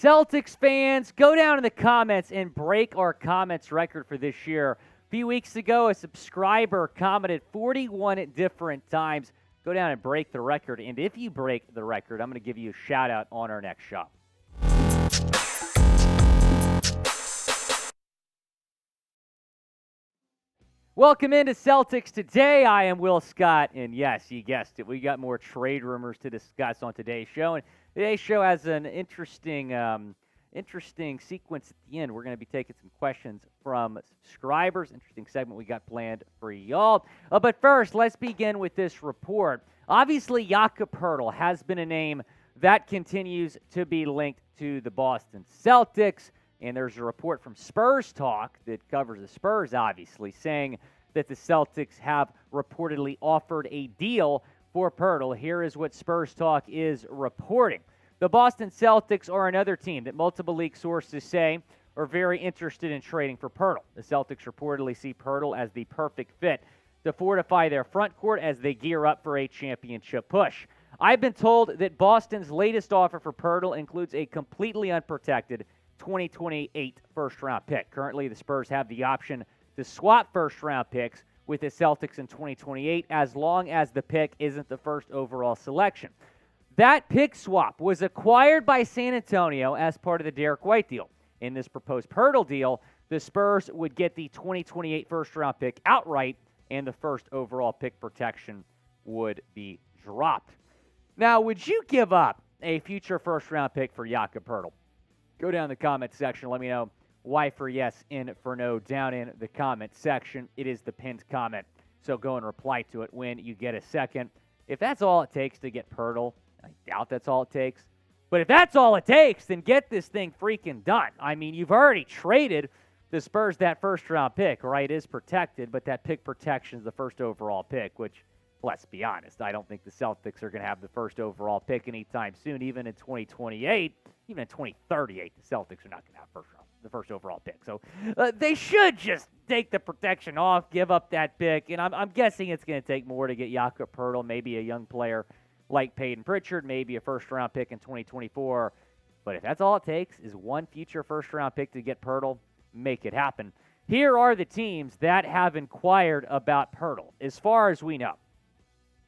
Celtics fans, go down in the comments and break our comments record for this year. A few weeks ago, a subscriber commented 41 different times. Go down and break the record, and if you break the record, I'm going to give you a shout-out on our next show. Welcome into Celtics Today. I am Will Scott, and yes, you guessed it, we got more trade rumors to discuss on today's show, and today's show has an interesting sequence at the end. We're going to be taking some questions from subscribers. Interesting segment we got planned for y'all. But first, let's begin with this report. Obviously, Jakob Poeltl has been a name that continues to be linked to the Boston Celtics. And there's a report from Spurs Talk that covers the Spurs, obviously, saying that the Celtics have reportedly offered a deal for Poeltl. Here is what Spurs Talk is reporting. The Boston Celtics are another team that multiple league sources say are very interested in trading for Poeltl. The Celtics reportedly see Poeltl as the perfect fit to fortify their front court as they gear up for a championship push. I've been told that Boston's latest offer for Poeltl includes a completely unprotected 2028 first-round pick. Currently, the Spurs have the option to swap first-round picks with the Celtics in 2028 as long as the pick isn't the first overall selection. That pick swap was acquired by San Antonio as part of the Derrick White deal. In this proposed Poeltl deal, the Spurs would get the 2028 first-round pick outright, and the first overall pick protection would be dropped. Now, would you give up a future first-round pick for Jakob Poeltl? Go down in the comment section. Let me know why for yes and for no down in the comment section. It is the pinned comment, so go and reply to it when you get a second. If that's all it takes to get Poeltl, I doubt that's all it takes. But if that's all it takes, then get this thing freaking done. I mean, you've already traded the Spurs that first-round pick, right? It is protected, but that pick protection is the first overall pick, which, let's be honest, I don't think the Celtics are going to have the first overall pick anytime soon, even in 2028. Even in 2038, the Celtics are not going to have the first overall pick. So they should just take the protection off, give up that pick, and I'm guessing it's going to take more to get Jakob Poeltl, maybe a young player like Payton Pritchard, maybe a first-round pick in 2024. But if that's all it takes is one future first-round pick to get Poeltl, make it happen. Here are the teams that have inquired about Poeltl, as far as we know.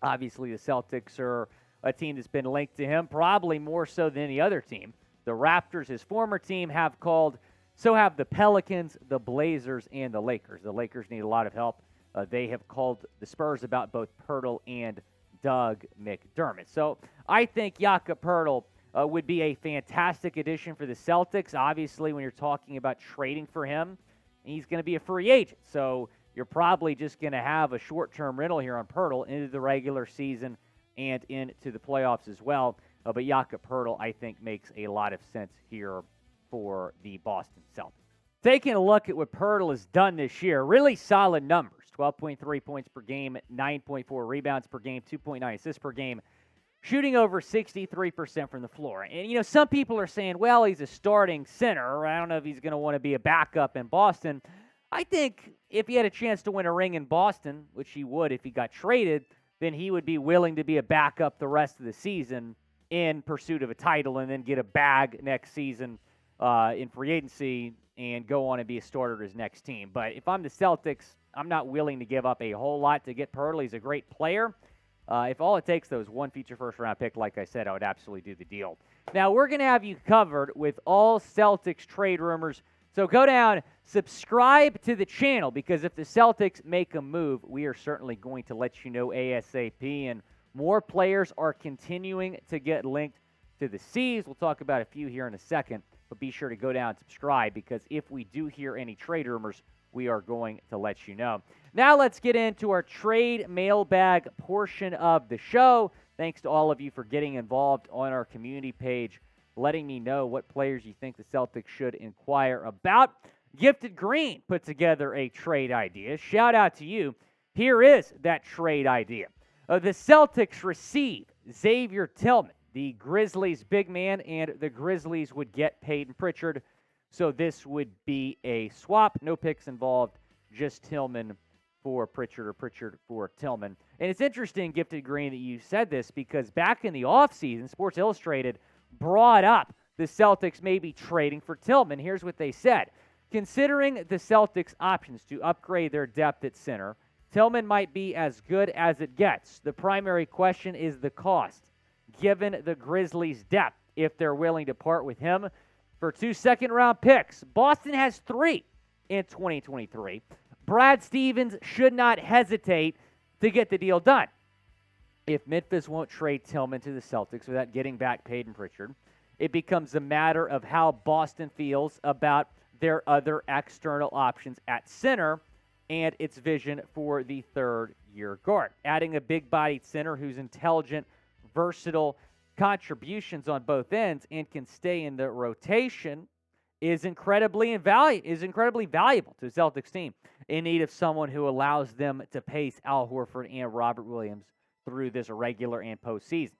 Obviously, the Celtics are a team that's been linked to him, probably more so than any other team. The Raptors, his former team, have called. So have the Pelicans, the Blazers, and the Lakers. The Lakers need a lot of help. They have called the Spurs about both Poeltl and Doug McDermott. So I think Jakob Poeltl would be a fantastic addition for the Celtics. Obviously, when you're talking about trading for him, he's going to be a free agent. So you're probably just going to have a short-term rental here on Poeltl into the regular season and into the playoffs as well. But Jakob Poeltl, I think, makes a lot of sense here for the Boston Celtics. Taking a look at what Poeltl has done this year, really solid numbers. 12.3 points per game, 9.4 rebounds per game, 2.9 assists per game, shooting over 63% from the floor. And, you know, some people are saying, well, he's a starting center. I don't know if he's going to want to be a backup in Boston. I think if he had a chance to win a ring in Boston, which he would if he got traded, then he would be willing to be a backup the rest of the season in pursuit of a title and then get a bag next season in free agency and go on and be a starter to his next team. But if I'm the Celtics, I'm not willing to give up a whole lot to get Poeltl. He's a great player. If all it takes, though, is one future first-round pick, like I said, I would absolutely do the deal. Now, we're going to have you covered with all Celtics trade rumors. So go down, subscribe to the channel, because if the Celtics make a move, we are certainly going to let you know ASAP. And more players are continuing to get linked to the C's. We'll talk about a few here in a second, but be sure to go down and subscribe, because if we do hear any trade rumors, we are going to let you know. Now let's get into our trade mailbag portion of the show. Thanks to all of you for getting involved on our community page, letting me know what players you think the Celtics should inquire about. Gifted Green put together a trade idea. Shout out to you. Here is that trade idea. The Celtics receive Xavier Tillman, the Grizzlies big man, and the Grizzlies would get Payton Pritchard. So this would be a swap. No picks involved, just Tillman for Pritchard or Pritchard for Tillman. And it's interesting, Gifted Green, that you said this, because back in the offseason, Sports Illustrated brought up the Celtics may be trading for Tillman. Here's what they said. Considering the Celtics' options to upgrade their depth at center, Tillman might be as good as it gets. The primary question is the cost, given the Grizzlies' depth, if they're willing to part with him for 2 second-round picks. Boston has 3 in 2023. Brad Stevens should not hesitate to get the deal done. If Memphis won't trade Tillman to the Celtics without getting back Payton Pritchard, it becomes a matter of how Boston feels about their other external options at center and its vision for the third-year guard. Adding a big-bodied center who's intelligent, versatile, contributions on both ends, and can stay in the rotation is incredibly valuable to the Celtics team in need of someone who allows them to pace Al Horford and Robert Williams through this regular and postseason.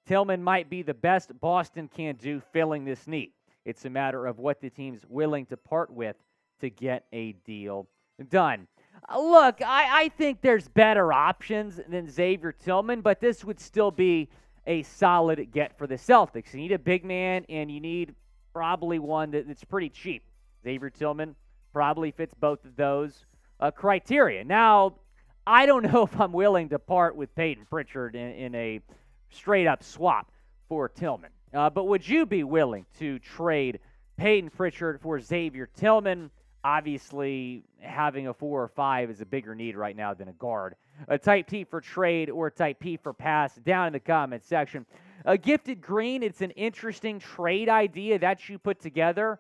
Tillman might be the best Boston can do filling this need. It's a matter of what the team's willing to part with to get a deal done. Look, I think there's better options than Xavier Tillman, but this would still be a solid get for the Celtics. You need a big man, and you need probably one that's pretty cheap. Xavier Tillman probably fits both of those criteria. Now, I don't know if I'm willing to part with Payton Pritchard in a straight-up swap for Tillman. But would you be willing to trade Payton Pritchard for Xavier Tillman? Obviously, having a 4 or 5 is a bigger need right now than a guard. A type T for trade or type P for pass down in the comments section. Gifted Green, it's an interesting trade idea that you put together,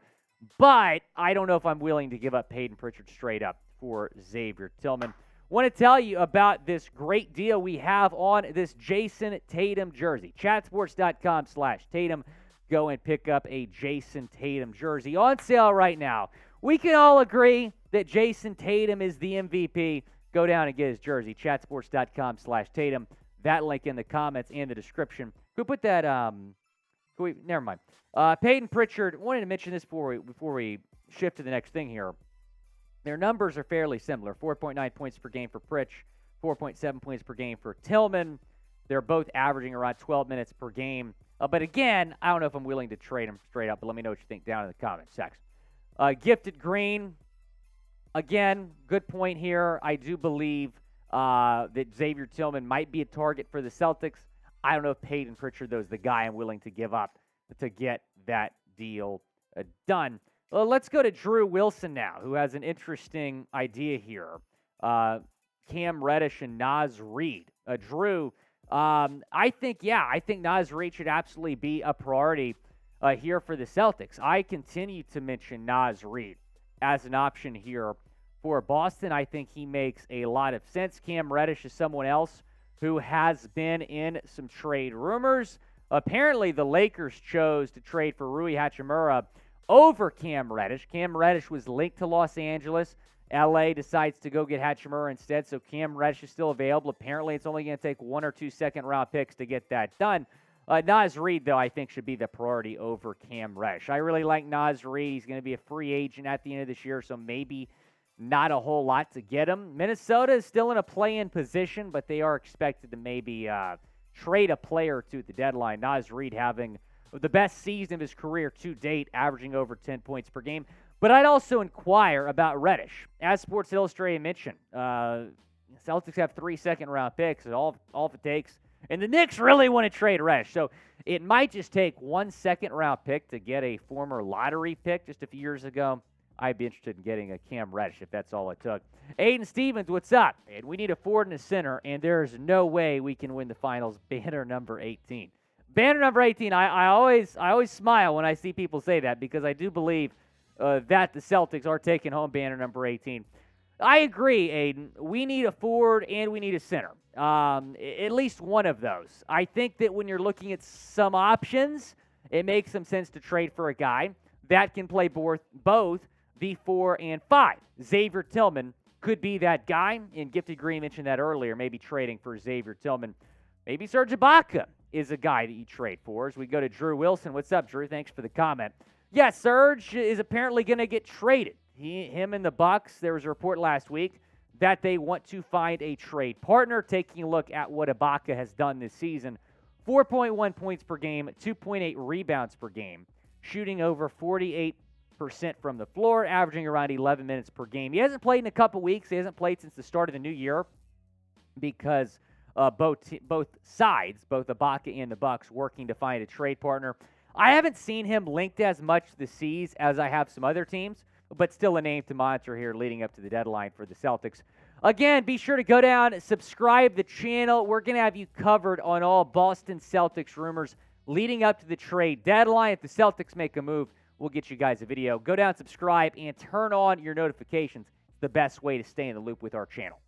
but I don't know if I'm willing to give up Payton Pritchard straight up for Xavier Tillman. Want to tell you about this great deal we have on this Jason Tatum jersey. Chatsports.com/Tatum. Go and pick up a Jason Tatum jersey on sale right now. We can all agree that Jason Tatum is the MVP. Go down and get his jersey. Chatsports.com/Tatum. That link in the comments and the description. Could we put that? Never mind. Payton Pritchard. Wanted to mention this before we shift to the next thing here. Their numbers are fairly similar. 4.9 points per game for Pritch, 4.7 points per game for Tillman. They're both averaging around 12 minutes per game. But again, I don't know if I'm willing to trade them straight up, but let me know what you think down in the comments section. Gifted Green, again, good point here. I do believe that Xavier Tillman might be a target for the Celtics. I don't know if Payton Pritchard, though, is the guy I'm willing to give up to get that deal done. Well, let's go to Drew Wilson now, who has an interesting idea here. Cam Reddish and Naz Reid. Drew, I think Naz Reid should absolutely be a priority here for the Celtics. I continue to mention Naz Reid as an option here for Boston. I think he makes a lot of sense. Cam Reddish is someone else who has been in some trade rumors. Apparently, the Lakers chose to trade for Rui Hachimura over Cam Reddish. Cam Reddish was linked to Los Angeles. LA decides to go get Hachimura instead, so Cam Reddish is still available. Apparently, it's only going to take 1 or 2 second-round picks to get that done. Naz Reid, though, I think should be the priority over Cam Reddish. I really like Naz Reid. He's going to be a free agent at the end of this year, so maybe not a whole lot to get him. Minnesota is still in a play-in position, but they are expected to maybe trade a player or two at the deadline. Naz Reid having the best season of his career to date, averaging over 10 points per game. But I'd also inquire about Reddish. As Sports Illustrated mentioned, Celtics have 3 second-round picks, all it takes. And the Knicks really want to trade Reddish. So it might just take 1 second-round pick to get a former lottery pick just a few years ago. I'd be interested in getting a Cam Reddish if that's all it took. Aiden Stevens, what's up? And we need a forward and a center, and there's no way we can win the finals. Banner number 18. Banner number 18, I always smile when I see people say that because I do believe that the Celtics are taking home banner number 18. I agree, Aiden. We need a forward and we need a center. At least one of those. I think that when you're looking at some options, it makes some sense to trade for a guy that can play both the 4 and 5. Xavier Tillman could be that guy, and Gifted Green mentioned that earlier, maybe trading for Xavier Tillman. Maybe Serge Ibaka is a guy that you trade for. As we go to Drew Wilson. What's up, Drew? Thanks for the comment. Yeah, Serge is apparently going to get traded. Him and the Bucks, there was a report last week that they want to find a trade partner. Taking a look at what Ibaka has done this season, 4.1 points per game, 2.8 rebounds per game, shooting over 48% from the floor, averaging around 11 minutes per game. He hasn't played in a couple weeks. He hasn't played since the start of the new year because both sides, both Ibaka and the Bucks, working to find a trade partner. I haven't seen him linked as much to the C's as I have some other teams, but still a name to monitor here leading up to the deadline for the Celtics. Again, be sure to go down, subscribe the channel. We're going to have you covered on all Boston Celtics rumors leading up to the trade deadline. If the Celtics make a move, we'll get you guys a video. Go down, subscribe, and turn on your notifications. It's the best way to stay in the loop with our channel.